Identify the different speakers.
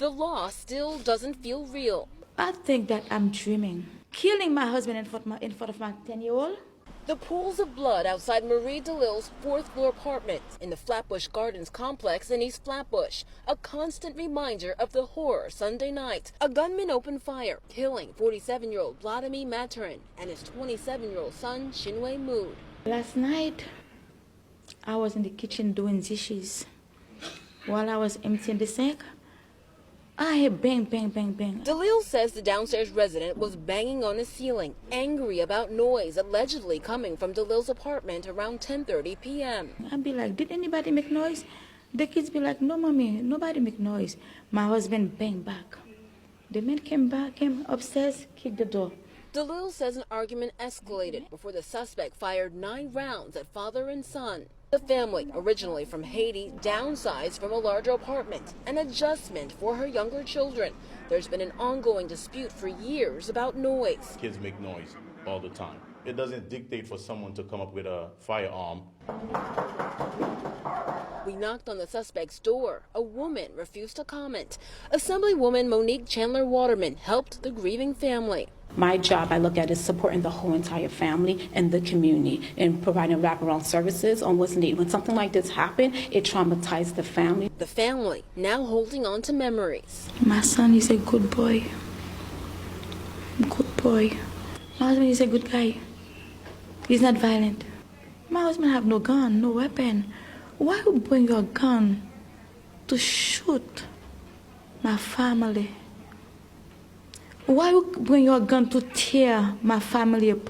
Speaker 1: The loss still doesn't feel real.
Speaker 2: I think that I'm dreaming. Killing my husband in front of my 10-year-old.
Speaker 1: The pools of blood outside Marie DeLille's fourth-floor apartment in the Flatbush Gardens complex in East Flatbush, a constant reminder of the horror Sunday night. A gunman opened fire, killing 47-year-old Vladimir Maturin and his 27-year-old son, Shinwei Mood.
Speaker 2: Last night, I was in the kitchen doing dishes. While I was emptying the sink, I heard bang, bang, bang, bang.
Speaker 1: DeLille says the downstairs resident was banging on his ceiling, angry about noise allegedly coming from DeLille's apartment around 10:30 p.m.
Speaker 2: I'd be like, did anybody make noise? The kids be like, no, mommy, nobody make noise. My husband bang back. The man came upstairs, kicked the door.
Speaker 1: DeLille says an argument escalated before the suspect fired 9 rounds at father and son. The family, originally from Haiti, downsized from a larger apartment, an adjustment for her younger children. There's been an ongoing dispute for years about noise.
Speaker 3: Kids make noise all the time. It doesn't dictate for someone to come up with a firearm.
Speaker 1: We knocked on the suspect's door. A woman refused to comment. Assemblywoman Monique Chandler-Waterman helped the grieving family.
Speaker 4: My job, I look at, is supporting the whole entire family and the community and providing wraparound services on what's needed. When something like this happened, it traumatized the family.
Speaker 1: The family now holding on to memories.
Speaker 2: My son is a good boy. Good boy. My husband is a good guy. He's not violent. My husband have no gun, no weapon. Why would you bring your gun to shoot my family? Why would you bring your gun to tear my family apart?